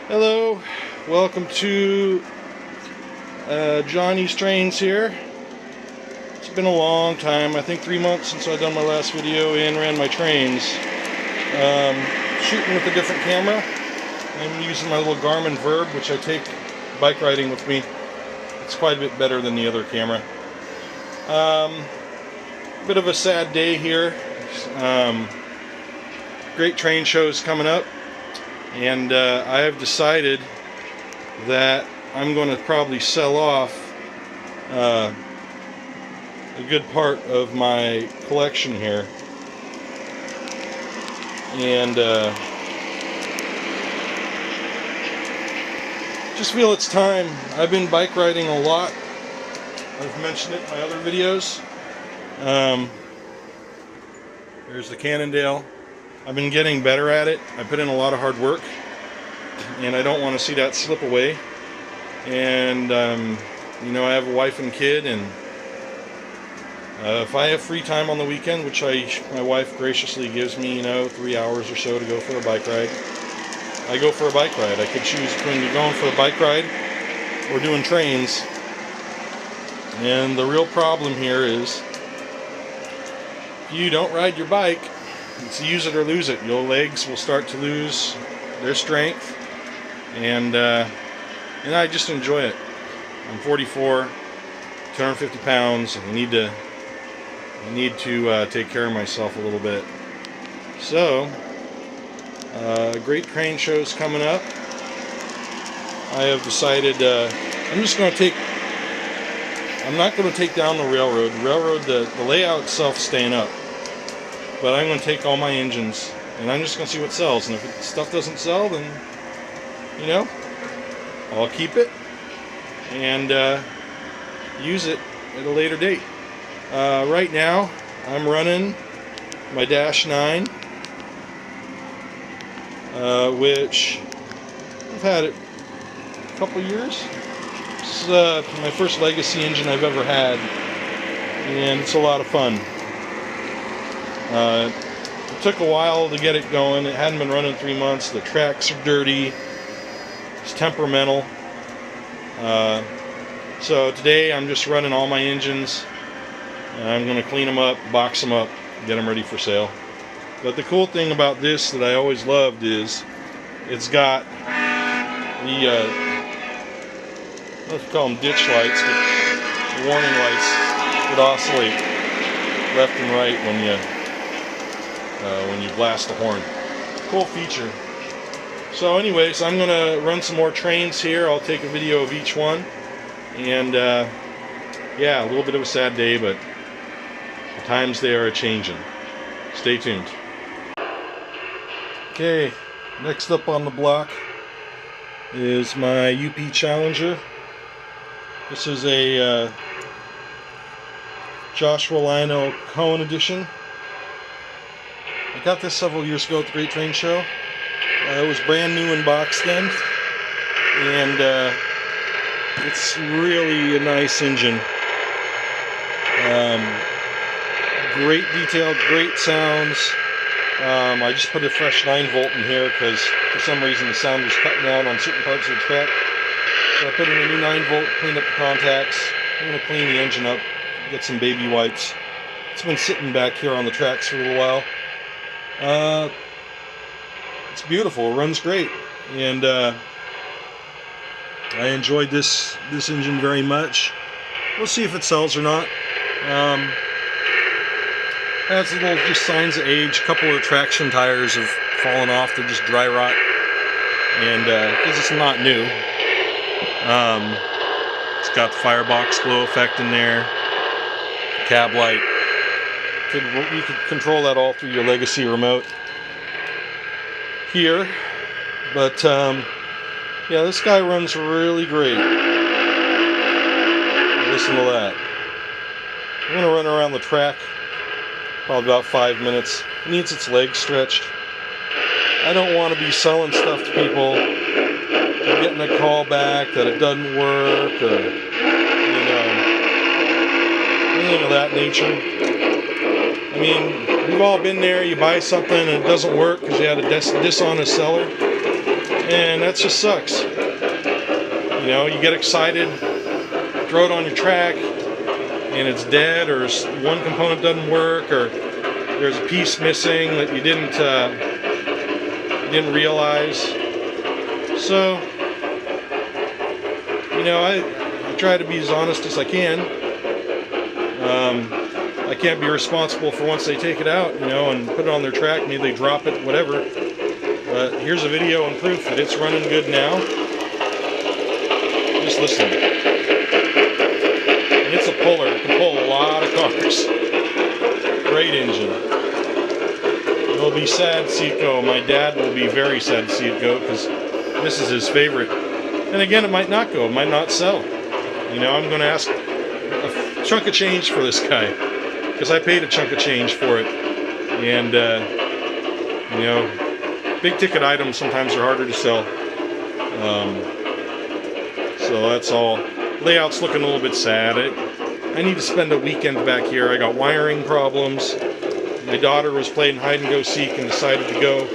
Hello, welcome to Jonny's Trains here. It's been a long time, I think 3 months since I've done my last video and ran my trains. Shooting with a different camera. I'm using my little Garmin Verb, which I take bike riding with me. It's quite a bit better than the other camera. Bit of a sad day here. Great train shows coming up. And I have decided that I'm going to probably sell off a good part of my collection here. And just feel it's time. I've been bike riding a lot. I've mentioned it in my other videos. There's the Cannondale. I've been getting better at it. I put in a lot of hard work, and I don't want to see that slip away. And you know, I have a wife and kid, and if I have free time on the weekend, which my wife graciously gives me, 3 hours or so to go for a bike ride, I go for a bike ride. I could choose between going for a bike ride or doing trains. And the real problem here is, if you don't ride your bike, it's use it or lose it. Your legs will start to lose their strength, and I just enjoy it. I'm 44, 250 pounds, and I need to take care of myself a little bit. So, great train shows coming up. I have decided I'm not going to take down the railroad. The layout itself staying up. But I'm going to take all my engines, and I'm just going to see what sells. And if stuff doesn't sell, then, I'll keep it and use it at a later date. Right now, I'm running my Dash 9, which I've had it a couple years. This is my first legacy engine I've ever had, and it's a lot of fun. It took a while to get it going. It hadn't been running 3 months. The tracks are dirty. It's temperamental. So today I'm just running all my engines. And I'm going to clean them up, box them up, get them ready for sale. But the cool thing about this that I always loved is it's got the let's call them ditch lights, the warning lights that oscillate left and right when you blast the horn. Cool feature. So anyways, I'm going to run some more trains here. I'll take a video of each one. And yeah, a little bit of a sad day, but the times they are a-changing. Stay tuned. Okay, next up on the block is my UP Challenger. This is a Joshua Lionel Cohen edition. I got this several years ago at the Great Train Show. It was brand new in box then, and it's really a nice engine. Great detailed, great sounds. I just put a fresh 9-volt in here because for some reason the sound was cutting out on certain parts of the track. So I put in a new 9-volt, cleaned up the contacts. I'm going to clean the engine up, get some baby wipes. It's been sitting back here on the tracks for a little while. It's beautiful, it runs great, and I enjoyed this engine very much. We'll see if it sells or not. Has little just signs of age. A couple of traction tires have fallen off, they're just dry rot, and because it's not new. It's got the firebox glow effect in there, cab light. You could control that all through your Legacy remote here, but yeah, this guy runs really great. Listen to that. I'm going to run around the track probably about 5 minutes. It needs its legs stretched. I don't want to be selling stuff to people and getting a call back that it doesn't work, or anything of that nature. I mean, we've all been there. You buy something and it doesn't work because you had a dishonest seller. And that just sucks. You know, you get excited, throw it on your track, and it's dead, or one component doesn't work, or there's a piece missing that you didn't realize. So, you know, I try to be as honest as I can. I can't be responsible for once they take it out, you know, and put it on their track, maybe they drop it, whatever. But here's a video and proof that it's running good now. Just listen. And it's a puller. It can pull a lot of cars. Great engine. It'll be sad to see it go. My dad will be very sad to see it go because this is his favorite. And again, it might not go. It might not sell. You know, I'm going to ask a chunk of change for this guy because I paid a chunk of change for it. And, you know, big ticket items sometimes are harder to sell. So that's all. Layout's looking a little bit sad. I need to spend a weekend back here. I got wiring problems. My daughter was playing hide and go seek and decided to go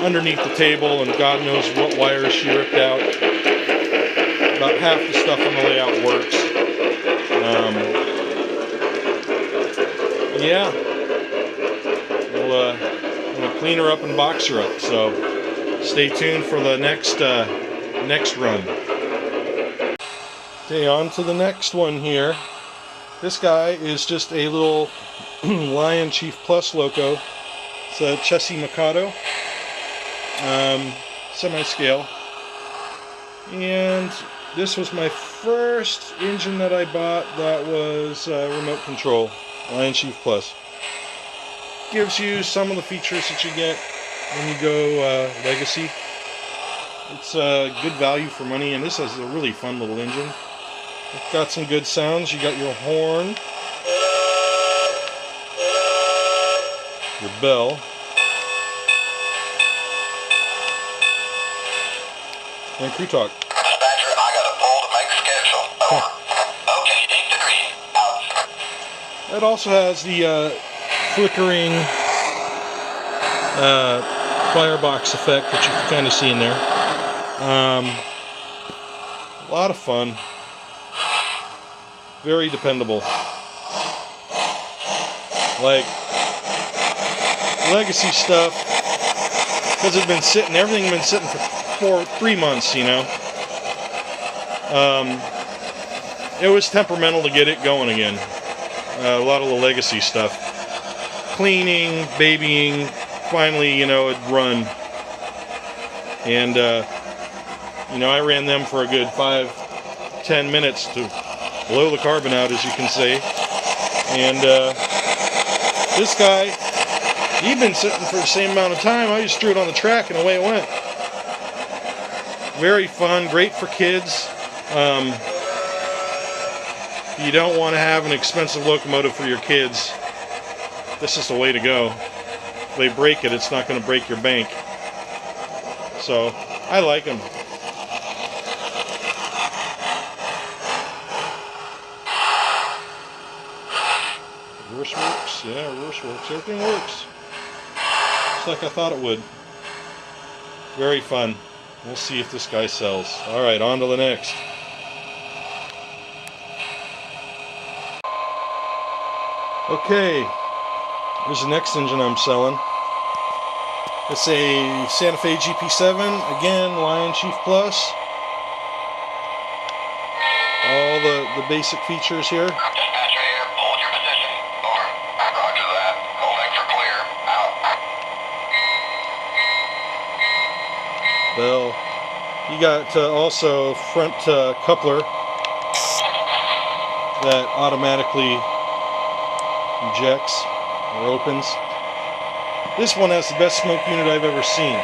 underneath the table, and God knows what wires she ripped out. About half the stuff on the layout works. Yeah. I'm gonna clean her up and box her up. So stay tuned for the next run. Okay, on to the next one here. This guy is just a little Lion Chief Plus loco. It's a Chessie Mikado, semi-scale. And this was my first engine that I bought that was remote control, Lion Chief Plus. Gives you some of the features that you get when you go Legacy. It's good value for money, and this is a really fun little engine. It's got some good sounds. You got your horn, your bell, and crew talk. Dispatcher, I got a pull to make schedule. Okay, 8 degrees. Out. It also has the flickering firebox effect that you can kind of see in there. A lot of fun. Very dependable. Like Legacy stuff, because it's been sitting, everything's been sitting for 3 months, you know. It was temperamental to get it going again. A lot of the Legacy stuff. Cleaning, babying, finally, you know, it'd run. And, you know, I ran them for a good 5-10 minutes to blow the carbon out, as you can say. And this guy, he'd been sitting for the same amount of time. I just threw it on the track and away it went. Very fun, great for kids. If you don't want to have an expensive locomotive for your kids, this is the way to go. If they break it, it's not going to break your bank. So, I like them. Reverse works, yeah, reverse works. Everything works. Just like I thought it would. Very fun. We'll see if this guy sells. Alright, on to the next. Okay, here's the next engine I'm selling. It's a Santa Fe GP7, again, Lion Chief Plus. All the basic features here. Dispatcher here, hold your position. Over. Roger that. Holding for clear. Out. Bell. You got also front coupler that automatically ejects or opens. This one has the best smoke unit I've ever seen.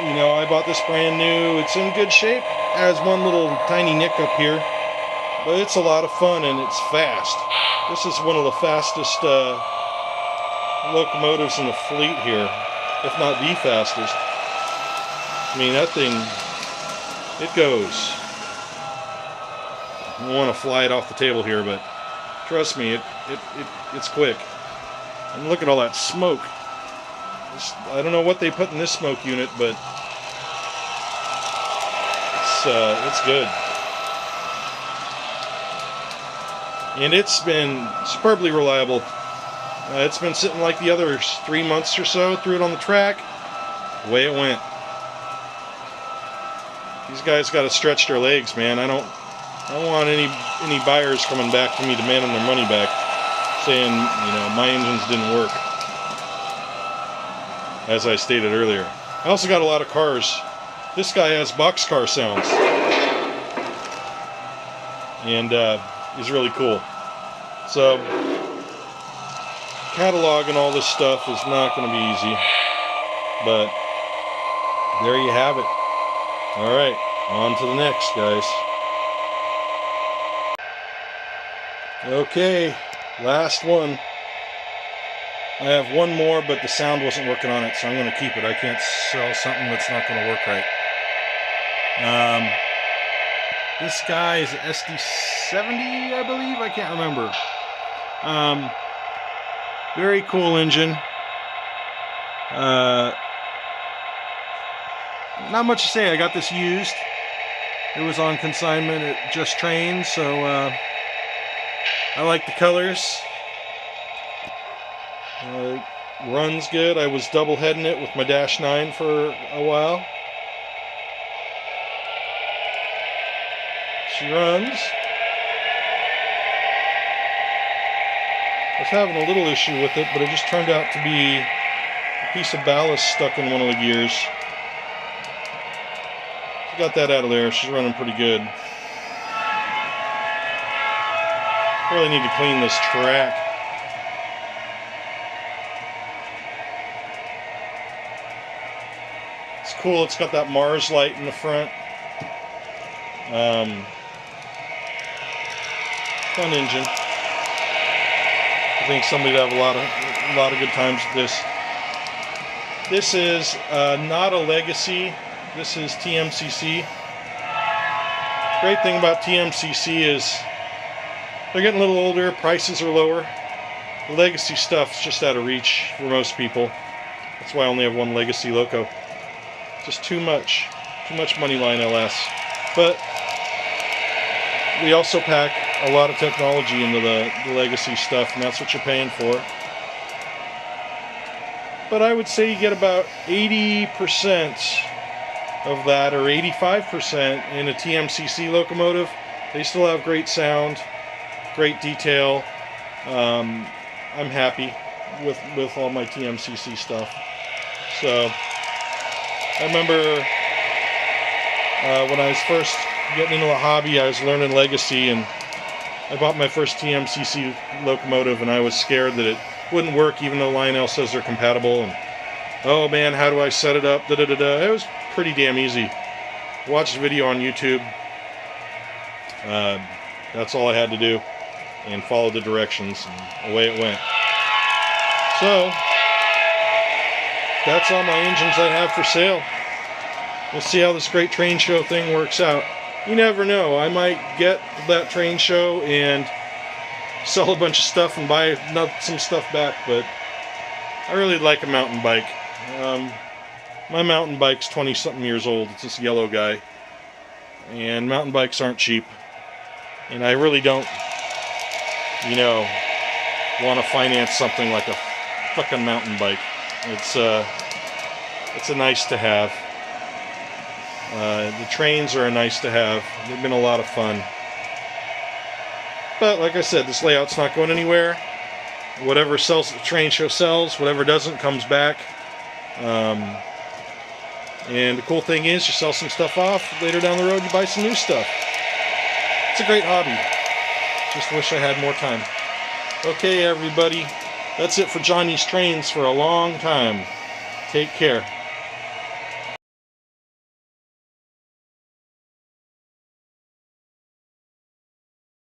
You know, I bought this brand new. It's in good shape. It has one little tiny nick up here, but it's a lot of fun and it's fast. This is one of the fastest locomotives in the fleet here, if not the fastest. I mean, that thing, it goes. I don't want to fly it off the table here, but trust me, it's quick. And look at all that smoke. I don't know what they put in this smoke unit, but it's good. And it's been superbly reliable. It's been sitting like the others 3 months or so. Threw it on the track, away it went. These guys got to stretch their legs, man. I don't want any buyers coming back to me demanding their money back, saying, you know, my engines didn't work. As I stated earlier, I also got a lot of cars. This guy has boxcar sounds, and is really cool. So cataloging all this stuff is not going to be easy, but there you have it. All right, on to the next, guys. Okay, last one. I have one more, but the sound wasn't working on it, so I'm going to keep it. I can't sell something that's not going to work right. This guy is SD70, I believe. I can't remember. Very cool engine. Not much to say. I got this used. It was on consignment at Just Trains, so I like the colors. Runs good. I was double heading it with my Dash 9 for a while. She runs. I was having a little issue with it, but it just turned out to be a piece of ballast stuck in one of the gears. So got that out of there. She's running pretty good. Really need to clean this track. It's cool. It's got that Mars light in the front. Fun engine. I think somebody would have a lot of good times with this. This is not a Legacy. This is TMCC. Great thing about TMCC is they're getting a little older. Prices are lower. The Legacy stuff's just out of reach for most people. That's why I only have one Legacy Loco. Just too much money line LS. But we also pack a lot of technology into the Legacy stuff, and that's what you're paying for. But I would say you get about 80% of that, or 85% in a TMCC locomotive. They still have great sound, great detail. I'm happy with all my TMCC stuff. So I remember when I was first getting into the hobby, I was learning Legacy, and I bought my first TMCC locomotive, and I was scared that it wouldn't work, even though Lionel says they're compatible. And oh man, how do I set it up? It was pretty damn easy. Watch the video on YouTube. That's all I had to do, and follow the directions, and away it went. So that's all my engines I have for sale. We'll see how this great train show thing works out. You never know. I might get that train show and sell a bunch of stuff and buy some stuff back, but I really like a mountain bike. My mountain bike's 20-something years old. It's this yellow guy. And mountain bikes aren't cheap. And I really don't, you know, want to finance something like a fucking mountain bike. It's a nice to have. The trains are a nice to have. They've been a lot of fun. But like I said, this layout's not going anywhere. Whatever sells at the train show sells. Whatever doesn't comes back. And the cool thing is, you sell some stuff off. Later down the road, you buy some new stuff. It's a great hobby. Just wish I had more time. Okay, everybody. That's it for Johnny's Trains for a long time. Take care.